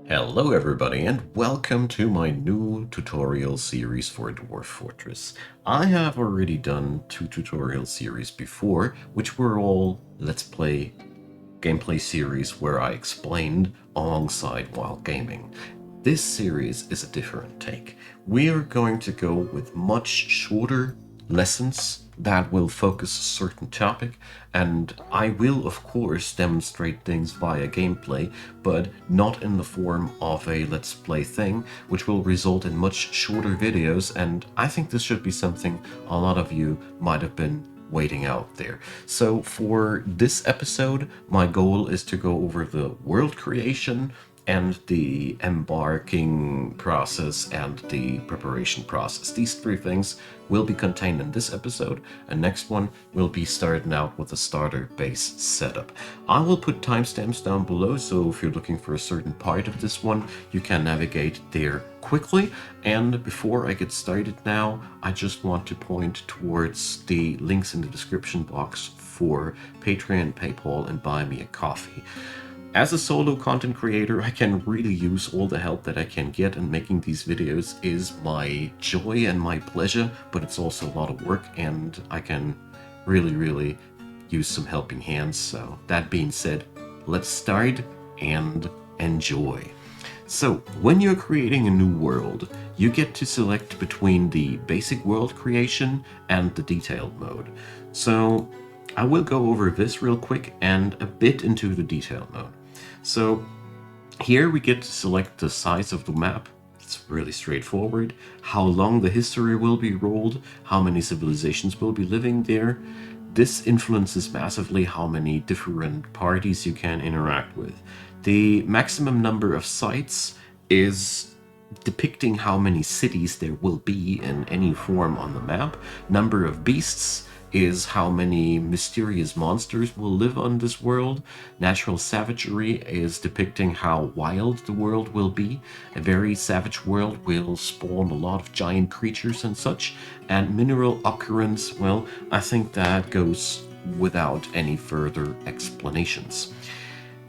Hello everybody and welcome to my new tutorial series for Dwarf Fortress. I have already done 2 tutorial series before, which were all Let's Play gameplay series where I explained alongside while gaming. This series is a different take. We are going to go with much shorter lessons that will focus a certain topic, and I will of course demonstrate things via gameplay, but not in the form of a let's play thing, which will result in much shorter videos, and I think this should be something a lot of you might have been waiting out there. So for this episode, my goal is to go over the world creation and the embarking process and the preparation process. These 3 things will be contained in this episode, and next one will be starting out with a starter base setup. I will put timestamps down below, so if you're looking for a certain part of this one, you can navigate there quickly. And before I get started now, I just want to point towards the links in the description box for Patreon, PayPal, and Buy Me a Coffee. As a solo content creator, I can really use all the help that I can get, and making these videos is my joy and my pleasure, but it's also a lot of work, and I can really use some helping hands. So that being said, let's start and enjoy. So when you're creating a new world, you get to select between the basic world creation and the detailed mode. So I will go over this real quick and a bit into the detailed mode. So here we get to select the size of the map. It's really straightforward. How long the history will be rolled, how many civilizations will be living there. This influences massively how many different parties you can interact with. The maximum number of sites is depicting how many cities there will be in any form on the map. Number of beasts is how many mysterious monsters will live on this world. Natural savagery is depicting how wild the world will be. A very savage world will spawn a lot of giant creatures and such. And mineral occurrence, well, I think that goes without any further explanations.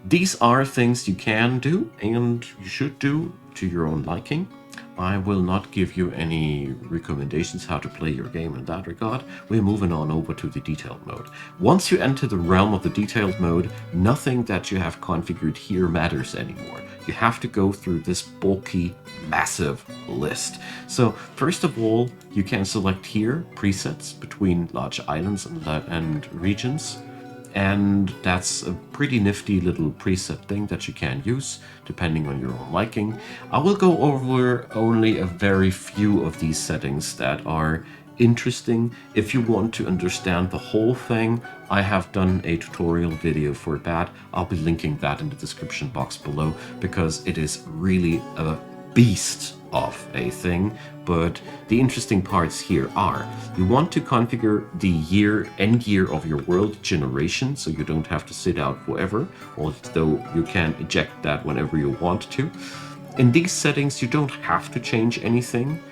These are things you can do and you should do to your own liking. I will not give you any recommendations how to play your game in that regard. We're moving on over to the detailed mode. Once you enter the realm of the detailed mode, nothing that you have configured here matters anymore. You have to go through this bulky, massive list. So first of all, you can select here presets between large islands and regions. And that's a pretty nifty little preset thing that you can use depending on your own liking. I will go over only a very few of these settings that are interesting. If you want to understand the whole thing, I have done a tutorial video for that. I'll be linking that in the description box below because it is really a beast of a thing. But the interesting parts here are, you want to configure the end year of your world generation, so you don't have to sit out forever, although you can eject that whenever you want to. In these settings, you don't have to change anything.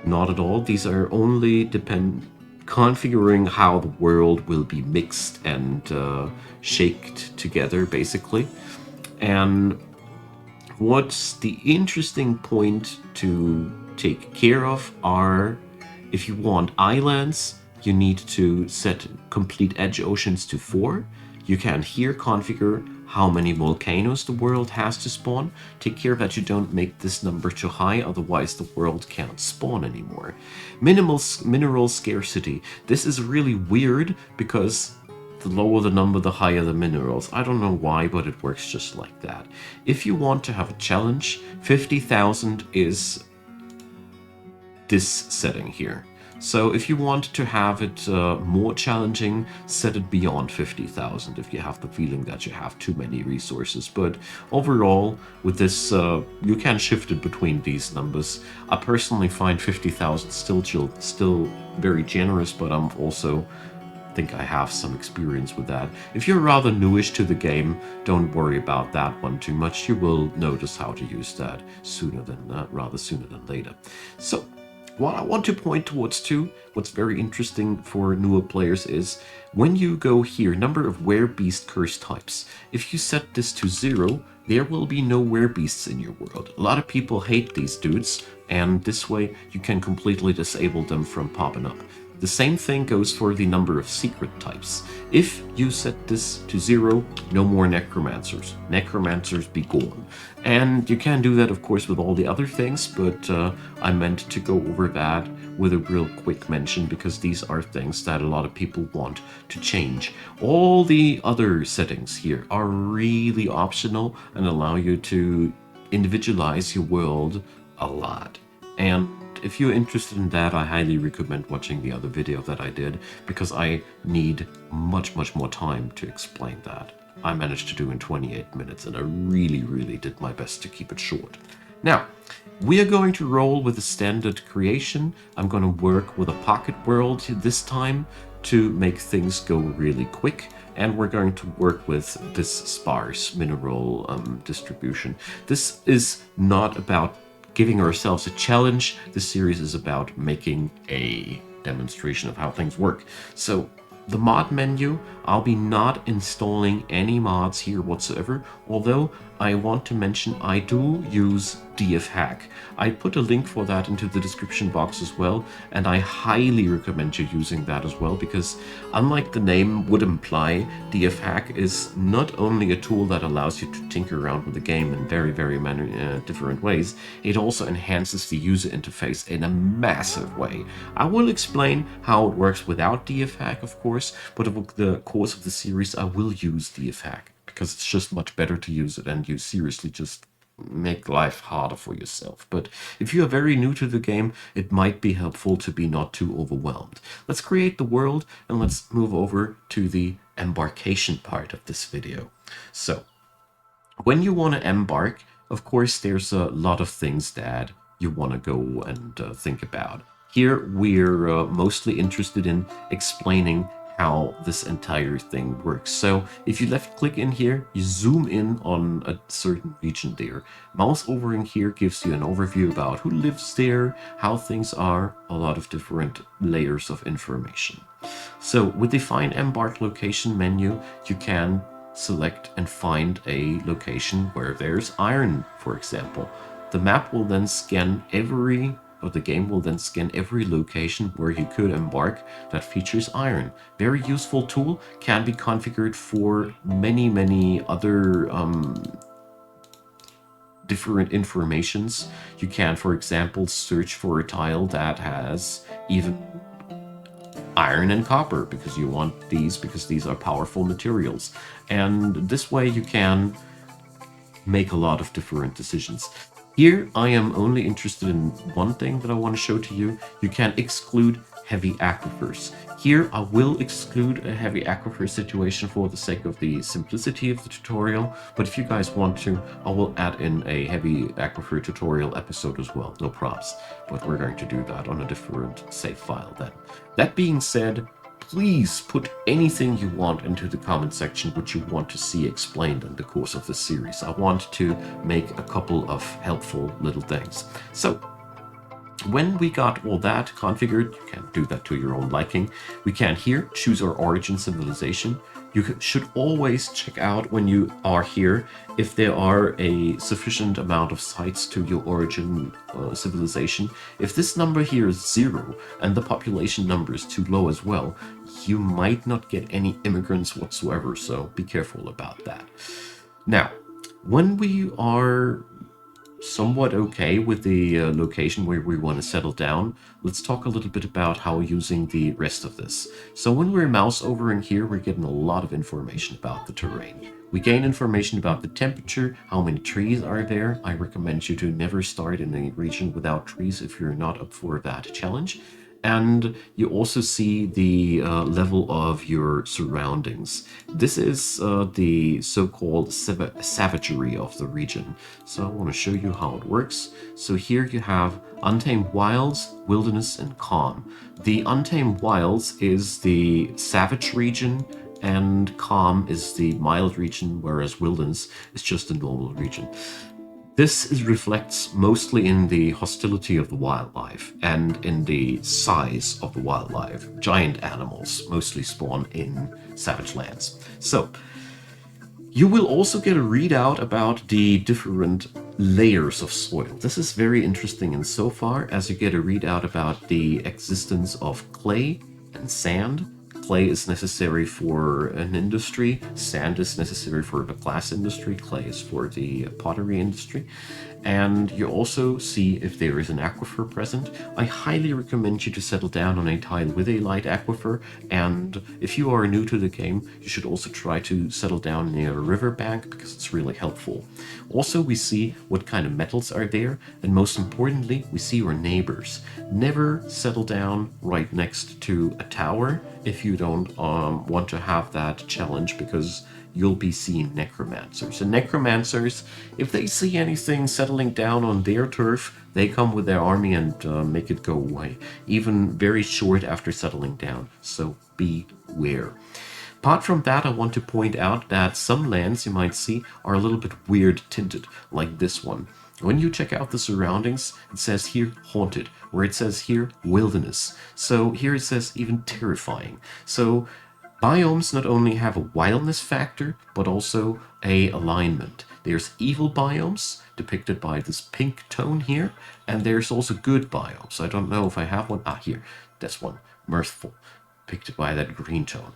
Not at all. These are only configuring how the world will be mixed and shaked together, basically. And what's the interesting point to take care of are, if you want islands, you need to set complete edge oceans to 4. You can here configure how many volcanoes the world has to spawn. Take care that you don't make this number too high, otherwise the world can't spawn anymore. Mineral scarcity. This is really weird because the lower the number, the higher the minerals. I don't know why, but it works just like that. If you want to have a challenge, 50,000 is this setting here. So if you want to have it more challenging, set it beyond 50,000 if you have the feeling that you have too many resources. But overall, with this, you can shift it between these numbers. I personally find 50,000 still very generous, but I'm also think I have some experience with that. If you're rather newish to the game, don't worry about that one too much. You will notice how to use that rather sooner than later. So what I want to point towards too, what's very interesting for newer players is when you go here, number of werebeast curse types. If you set this to 0, there will be no werebeasts in your world. A lot of people hate these dudes, and this way you can completely disable them from popping up. The same thing goes for the number of secret types. If you set this to 0, no more necromancers. Necromancers be gone. And you can do that, of course, with all the other things, but I meant to go over that with a real quick mention because these are things that a lot of people want to change. All the other settings here are really optional and allow you to individualize your world a lot. And if you're interested in that, I highly recommend watching the other video that I did because I need much more time to explain that. I managed to do in 28 minutes and I really did my best to keep it short. Now, we are going to roll with the standard creation. I'm going to work with a pocket world this time to make things go really quick. And we're going to work with this sparse mineral distribution. This is not about giving ourselves a challenge. This series is about making a demonstration of how things work. So the mod menu, I'll be not installing any mods here whatsoever, although I want to mention I do use DFHack. I put a link for that into the description box as well, and I highly recommend you using that as well, because unlike the name would imply, DFHack is not only a tool that allows you to tinker around with the game in very many different ways, it also enhances the user interface in a massive way. I will explain how it works without DFHack, of course, but over the course of the series I will use DFHack because it's just much better to use it and you seriously just make life harder for yourself. But if you are very new to the game, it might be helpful to be not too overwhelmed. Let's create the world and let's move over to the embarkation part of this video. So when you want to embark, of course, there's a lot of things that you want to go and think about. Here, we're mostly interested in explaining how this entire thing works. So if you left click in here, you zoom in on a certain region there. Mouse over in here gives you an overview about who lives there, how things are, a lot of different layers of information. So with the Find Embark Location menu, you can select and find a location where there's iron, for example. The map will then scan the game will then scan every location where you could embark that features iron. Very useful tool, can be configured for many other different informations. You can, for example, search for a tile that has even iron and copper because you want these because these are powerful materials. And this way you can make a lot of different decisions. Here, I am only interested in one thing that I want to show to you. You can exclude heavy aquifers. Here, I will exclude a heavy aquifer situation for the sake of the simplicity of the tutorial, but if you guys want to, I will add in a heavy aquifer tutorial episode as well, no props. But we're going to do that on a different save file then. That being said, please put anything you want into the comment section which you want to see explained in the course of the series. I want to make a couple of helpful little things. So when we got all that configured, you can do that to your own liking. We can here choose our origin civilization. You should always check out when you are here if there are a sufficient amount of sites to your origin civilization. If this number here is 0 and the population number is too low as well, you might not get any immigrants whatsoever, so be careful about that. Now, when we are somewhat okay with the location where we want to settle down, let's talk a little bit about how using the rest of this. So when we're mouse over in here, we're getting a lot of information about the terrain. We gain information about the temperature, how many trees are there. I recommend you to never start in a region without trees if you're not up for that challenge. And you also see the level of your surroundings. This is the so-called savagery of the region. So I want to show you how it works. So here you have Untamed Wilds, Wilderness, and Calm. The Untamed Wilds is the savage region, and Calm is the mild region, whereas Wilderness is just a normal region. This reflects mostly in the hostility of the wildlife and in the size of the wildlife. Giant animals mostly spawn in savage lands. So You will also get a readout about the different layers of soil. This is very interesting insofar as you get a readout about the existence of clay and sand. Clay is necessary for an industry, sand is necessary for the glass industry, clay is for the pottery industry. And you also see if there is an aquifer present. I highly recommend you to settle down on a tile with a light aquifer, and if you are new to the game, you should also try to settle down near a riverbank because it's really helpful. Also, we see what kind of metals are there, and most importantly, we see your neighbors. Never settle down right next to a tower if you don't want to have that challenge, because you'll be seeing necromancers. And necromancers, if they see anything settling down on their turf, they come with their army and make it go away, even very short after settling down. So beware. Apart from that, I want to point out that some lands you might see are a little bit weird tinted, like this one. When you check out the surroundings, it says here haunted, where it says here wilderness. So here it says even terrifying. So biomes not only have a wildness factor, but also a alignment. There's evil biomes, depicted by this pink tone here, and there's also good biomes. I don't know if I have one. Ah, here, that's one. Mirthful, depicted by that green tone.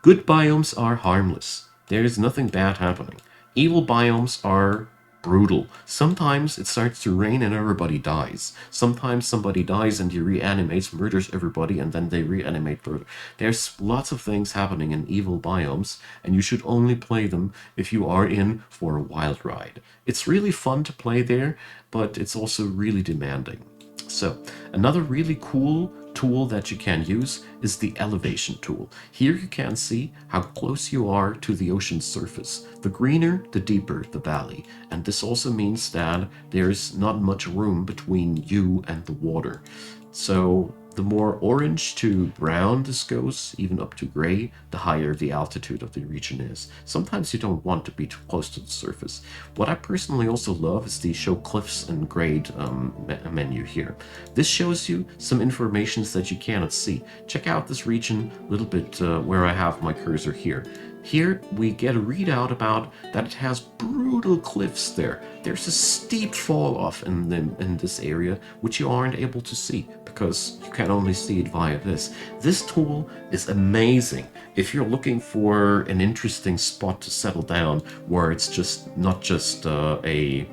Good biomes are harmless. There is nothing bad happening. Evil biomes are brutal. Sometimes it starts to rain and everybody dies. Sometimes somebody dies and he reanimates, murders everybody, and then they reanimate further. There's lots of things happening in evil biomes, and you should only play them if you are in for a wild ride. It's really fun to play there, but it's also really demanding. So, another really cool tool that you can use is the elevation tool. Here you can see how close you are to the ocean's surface. The greener, the deeper the valley. And this also means that there's not much room between you and the water. So the more orange to brown this goes, even up to gray, the higher the altitude of the region is. Sometimes you don't want to be too close to the surface. What I personally also love is the show cliffs and grade menu here. This shows you some information that you cannot see. Check out this region a little bit where I have my cursor here. Here we get a readout about that it has brutal cliffs there. There's a steep fall off in this area, which you aren't able to see because you can only see it via this. This tool is amazing if you're looking for an interesting spot to settle down where it's just not just a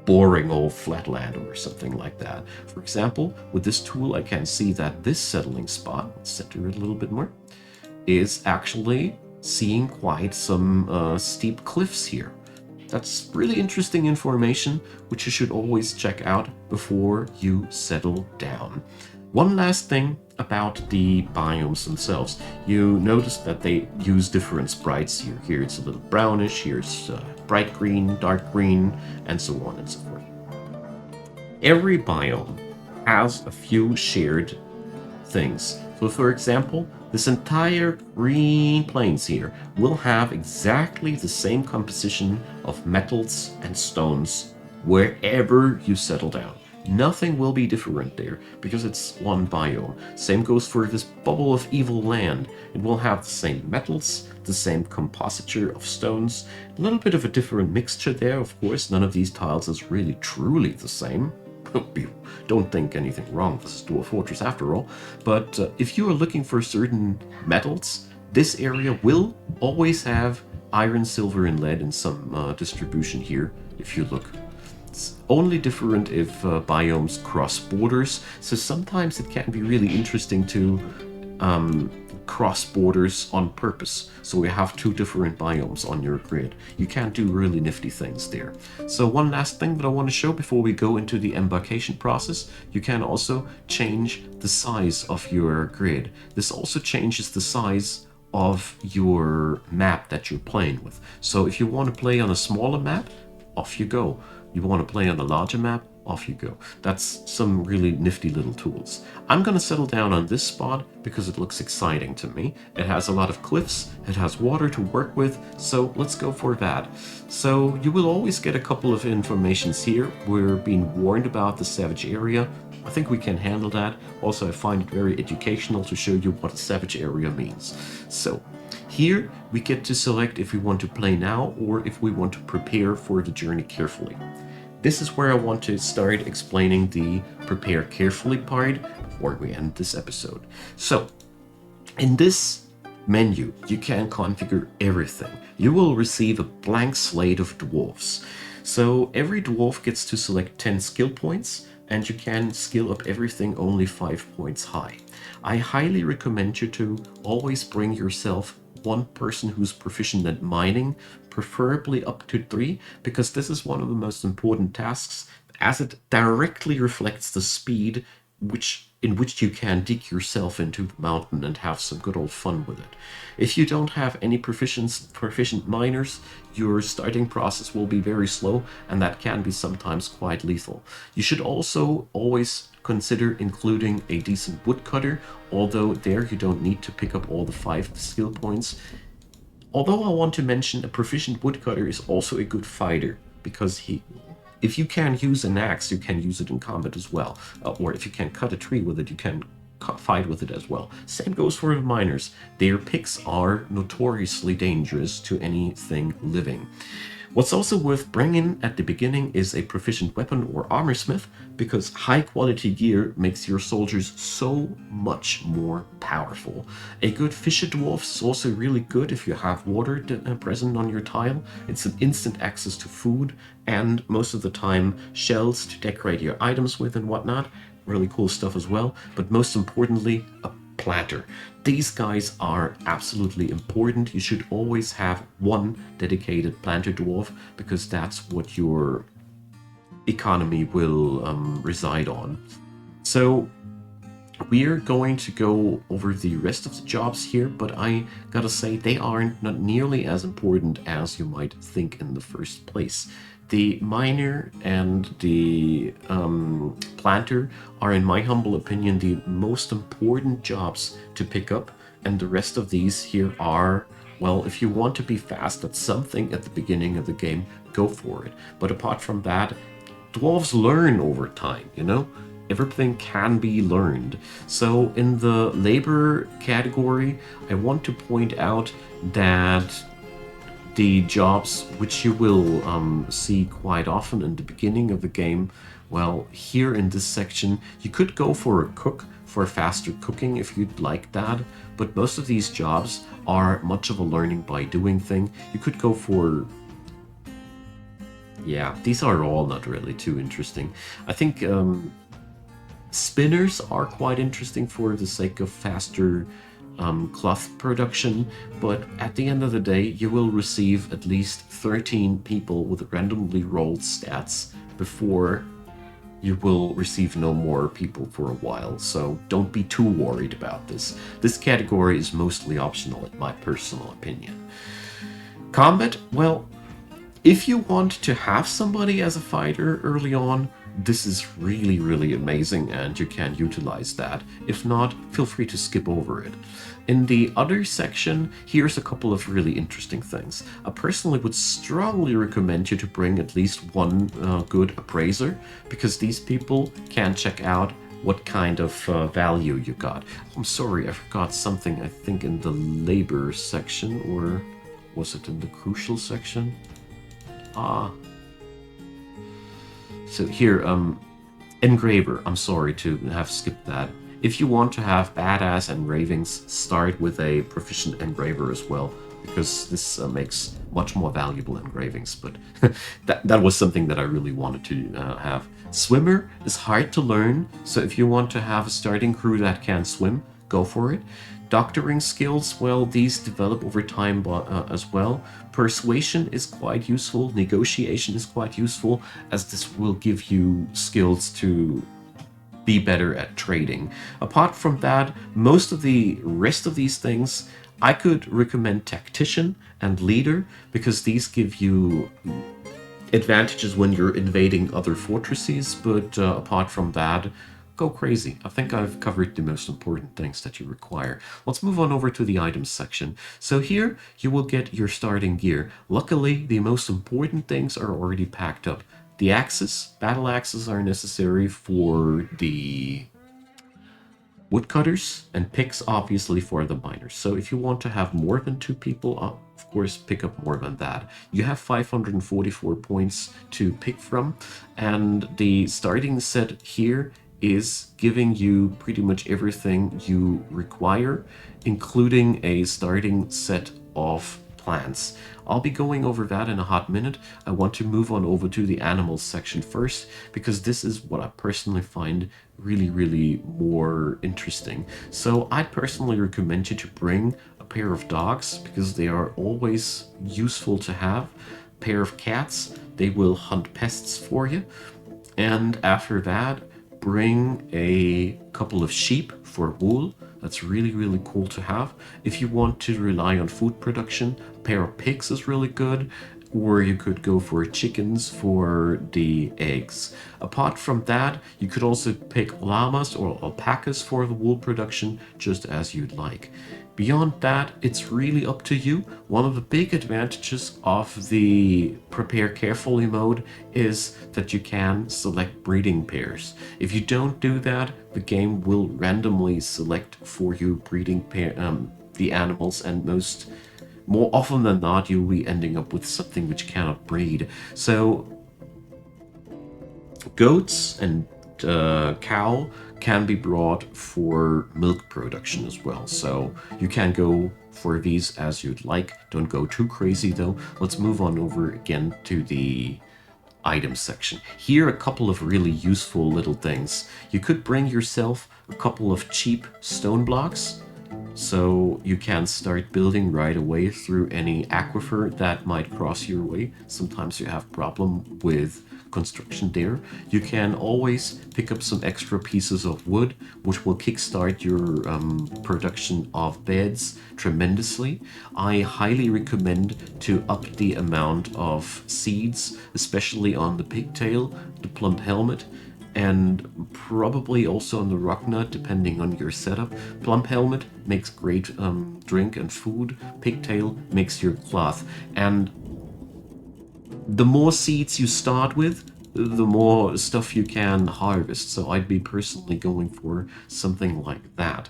boring old flatland or something like that. For example, with this tool I can see that this settling spot, let's center it a little bit more, is actually seeing quite some steep cliffs here. That's really interesting information, which you should always check out before you settle down. One last thing about the biomes themselves. You notice that they use different sprites here. Here it's a little brownish, here's bright green, dark green, and so on and so forth. Every biome has a few shared things. So for example, this entire green plains here will have exactly the same composition of metals and stones wherever you settle down. Nothing will be different there because it's one biome. Same goes for this bubble of evil land. It will have the same metals, the same compositure of stones, a little bit of a different mixture there, of course. None of these tiles is really truly the same. Don't think anything wrong, this is Dwarf Fortress after all. But if you are looking for certain metals, this area will always have iron, silver, and lead in some distribution here, if you look. It's only different if biomes cross borders, so sometimes it can be really interesting to cross borders on purpose. So we have two different biomes on your grid. You can do really nifty things there. So one last thing that I want to show before we go into the embarkation process, you can also change the size of your grid. This also changes the size of your map that you're playing with. So if you want to play on a smaller map, off you go. You want to play on a larger map, off you go. That's some really nifty little tools. I'm going to settle down on this spot because it looks exciting to me. It has a lot of cliffs, it has water to work with, so let's go for that. So you will always get a couple of informations here. We're being warned about the savage area. I think we can handle that. Also, I find it very educational to show you what a savage area means. So Here, we get to select if we want to play now or if we want to prepare for the journey carefully. This is where I want to start explaining the prepare carefully part before we end this episode. So, in this menu, you can configure everything. You will receive a blank slate of dwarfs. So every dwarf gets to select 10 skill points, and you can skill up everything only 5 points high. I highly recommend you to always bring yourself one person who's proficient at mining, preferably up to 3, because this is one of the most important tasks, as it directly reflects the speed in which you can dig yourself into the mountain and have some good old fun with it. If you don't have any proficient miners, your starting process will be very slow, and that can be sometimes quite lethal. You should also always consider including a decent woodcutter, although there you don't need to pick up all the 5 skill points. Although I want to mention a proficient woodcutter is also a good fighter, because if you can use an axe, you can use it in combat as well. Or if you can cut a tree with it, you can fight with it as well. Same goes for the miners. Their picks are notoriously dangerous to anything living. What's also worth bringing at the beginning is a proficient weapon or armor smith, because high quality gear makes your soldiers so much more powerful. A good fisher dwarf is also really good if you have water present on your tile. It's an instant access to food, and most of the time shells to decorate your items with and whatnot. Really cool stuff as well, but most importantly, a planter. These guys are absolutely important. You should always have one dedicated planter dwarf, because that's what your economy will reside on. So we're going to go over the rest of the jobs here, but I gotta say they aren't not nearly as important as you might think in the first place. The miner and the planter are, in my humble opinion, the most important jobs to pick up, and the rest of these here are, well, if you want to be fast at something at the beginning of the game, go for it. But apart from that, dwarves learn over time, you know? Everything can be learned. So in the labor category, I want to point out that the jobs which you will see quite often in the beginning of the game, well, here in this section, you could go for a cook for faster cooking if you'd like that, but most of these jobs are much of a learning by doing thing. You could go for... yeah, these are all not really too interesting. I think spinners are quite interesting for the sake of faster cloth production, but at the end of the day, you will receive at least 13 people with randomly rolled stats before you will receive no more people for a while, so don't be too worried about this. This category is mostly optional, in my personal opinion. Combat, well, if you want to have somebody as a fighter early on, this is really, really amazing, and you can utilize that. If not, feel free to skip over it. In the other section, here's a couple of really interesting things. I personally would strongly recommend you to bring at least one good appraiser, because these people can check out what kind of value you got. I'm sorry, I forgot something, I think in the labor section, or was it in the crucial section? So here, engraver, I'm sorry to have skipped that. If you want to have badass engravings, start with a proficient engraver as well, because this makes much more valuable engravings, but that was something that I really wanted to have. Swimmer is hard to learn, so if you want to have a starting crew that can swim, go for it. Doctoring skills, well, these develop over time as well. Persuasion is quite useful. Negotiation is quite useful, as this will give you skills to be better at trading. Apart from that, most of the rest of these things, I could recommend Tactician and Leader, because these give you advantages when you're invading other fortresses, but apart from that, go crazy. I think I've covered the most important things that you require. Let's move on over to the items section. So here you will get your starting gear. Luckily, the most important things are already packed up. The axes, battle axes, are necessary for the woodcutters, and picks obviously for the miners. So if you want to have more than 2 people, of course pick up more than that. You have 544 points to pick from, and the starting set here is giving you pretty much everything you require, including a starting set of plants. I'll be going over that in a hot minute. I want to move on over to the animals section first, because this is what I personally find really more interesting. So I'd personally recommend you to bring a pair of dogs, because they are always useful to have. A pair of cats, they will hunt pests for you. And after that, bring a couple of sheep for wool. That's really cool to have. If you want to rely on food production, a pair of pigs is really good. Or you could go for chickens for the eggs. Apart from that, you could also pick llamas or alpacas for the wool production, just as you'd like. Beyond that, it's really up to you. One of the big advantages of the prepare carefully mode is that you can select breeding pairs. If you don't do that, the game will randomly select for you breeding pair, the animals, and more often than not, you'll be ending up with something which cannot breed. So goats and cow can be brought for milk production as well. So you can go for these as you'd like. Don't go too crazy though. Let's move on over again to the items section. Here, a couple of really useful little things. You could bring yourself a couple of cheap stone blocks, so you can start building right away through any aquifer that might cross your way. Sometimes you have problem with construction there. You can always pick up some extra pieces of wood, which will kickstart your production of beds tremendously. I highly recommend to up the amount of seeds, especially on the pigtail, the plump helmet, and probably also on the rocknut, depending on your setup. Plump helmet makes great drink and food. Pigtail makes your cloth. And the more seeds you start with, the more stuff you can harvest. So I'd be personally going for something like that.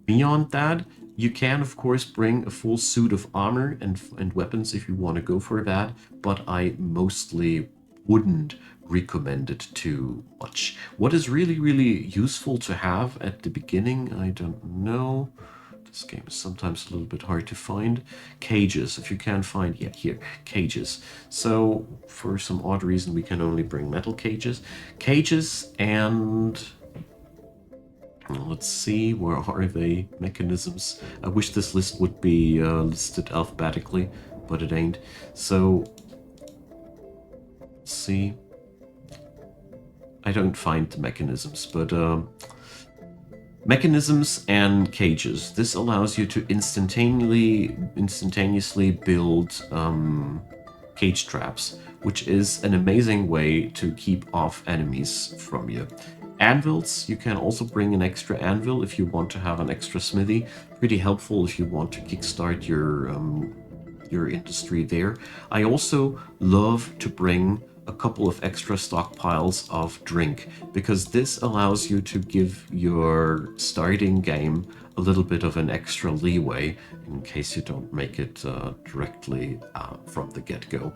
Beyond that, you can of course bring a full suit of armor and weapons if you want to go for that, but I mostly wouldn't recommend it too much. What is really useful to have at the beginning, I don't know. This game is sometimes a little bit hard to find. Cages, if you can't find, yeah, here, cages. So for some odd reason, we can only bring metal cages. Cages and let's see, where are they? Mechanisms. I wish this list would be listed alphabetically, but it ain't. So, let's see. I don't find the mechanisms, but mechanisms and cages. This allows you to instantaneously build cage traps, which is an amazing way to keep off enemies from you. Anvils, you can also bring an extra anvil if you want to have an extra smithy. Pretty helpful if you want to kickstart your industry there. I also love to bring a couple of extra stockpiles of drink, because this allows you to give your starting game a little bit of an extra leeway in case you don't make it directly from the get-go.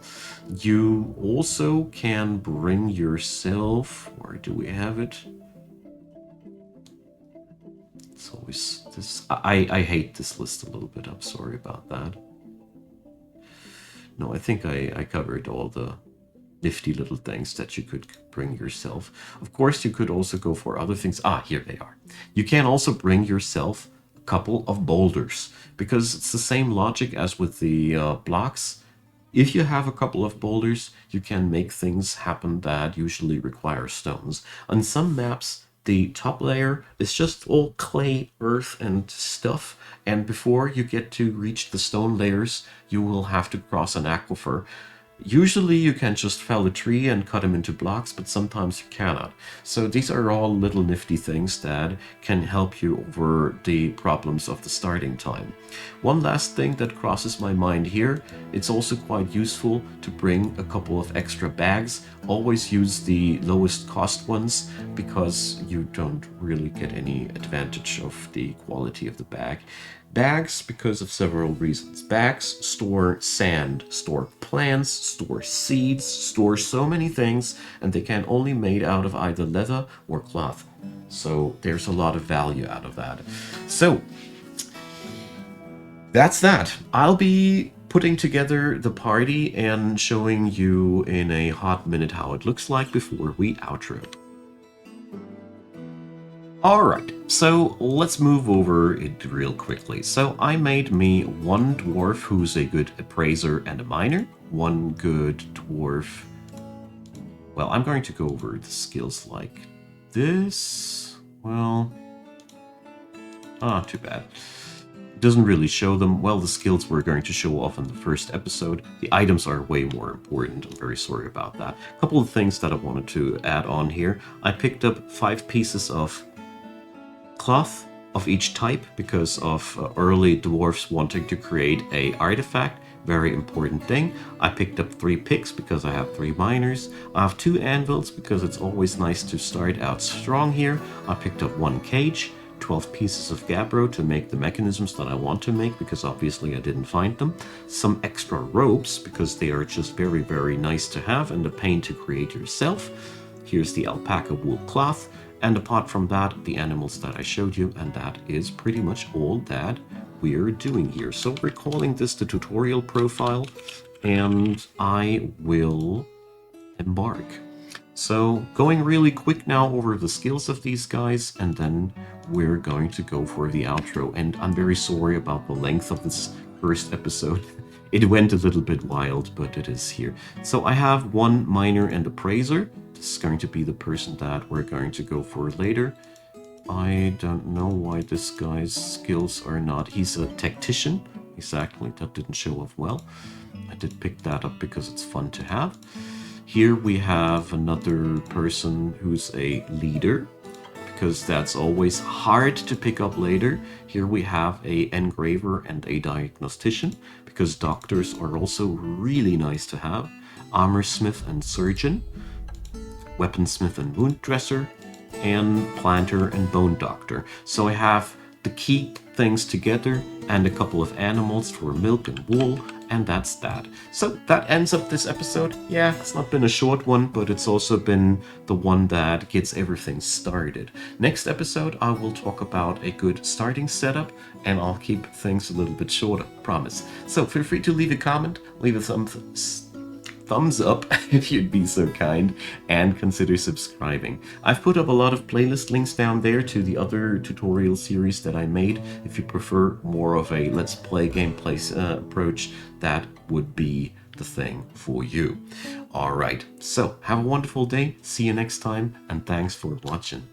You also can bring yourself, where do we have it? It's always this. I hate this list a little bit. I'm sorry about that. No, I think I covered all the nifty little things that you could bring yourself. Of course, you could also go for other things. Ah, here they are. You can also bring yourself a couple of boulders, because it's the same logic as with the blocks. If you have a couple of boulders, you can make things happen that usually require stones. On some maps, the top layer is just all clay, earth, and stuff, and before you get to reach the stone layers, you will have to cross an aquifer. Usually you can just fell a tree and cut them into blocks, but sometimes you cannot. So these are all little nifty things that can help you over the problems of the starting time. One last thing that crosses my mind here, it's also quite useful to bring a couple of extra bags. Always use the lowest cost ones because you don't really get any advantage of the quality of the bag. Bags, because of several reasons. Bags store sand, store plants, store seeds, store so many things, and they can only made out of either leather or cloth. So there's a lot of value out of that. So that's that. I'll be putting together the party and showing you in a hot minute how it looks like before we outro. Alright, so let's move over it real quickly. So I made me one dwarf who's a good appraiser and a miner, one good dwarf. Well, I'm going to go over the skills like this. Well, too bad. It doesn't really show them. Well, the skills we're going to show off in the first episode. The items are way more important. I'm very sorry about that. A couple of things that I wanted to add on here. I picked up 5 pieces of cloth of each type because of early dwarfs wanting to create a artifact. Very important thing. I picked up 3 picks because I have 3 miners. I have 2 anvils because it's always nice to start out strong here. I picked up 1 cage, 12 pieces of gabbro to make the mechanisms that I want to make because obviously I didn't find them. Some extra ropes because they are just very, very nice to have and a pain to create yourself. Here's the alpaca wool cloth. And apart from that, the animals that I showed you, and that is pretty much all that we're doing here. So we're calling this the tutorial profile, and I will embark. So going really quick now over the skills of these guys, and then we're going to go for the outro. And I'm very sorry about the length of this first episode. It went a little bit wild, but it is here. So I have 1 miner and appraiser. This is going to be the person that we're going to go for later. I don't know why this guy's skills are not... He's a tactician. Exactly, that didn't show off well. I did pick that up because it's fun to have. Here we have another person who's a leader, because that's always hard to pick up later. Here we have a engraver and a diagnostician, because doctors are also really nice to have. Armorsmith and surgeon, weaponsmith and wound dresser, and planter and bone doctor. So I have the key things together and a couple of animals for milk and wool, and that's that. So that ends up this episode. Yeah, it's not been a short one, but it's also been the one that gets everything started. Next episode, I will talk about a good starting setup, and I'll keep things a little bit shorter, promise. So feel free to leave a comment, leave a thumbs up if you'd be so kind, and consider subscribing. I've put up a lot of playlist links down there to the other tutorial series that I made. If you prefer more of a let's play gameplay approach, that would be the thing for you. Alright, so have a wonderful day, see you next time, and thanks for watching.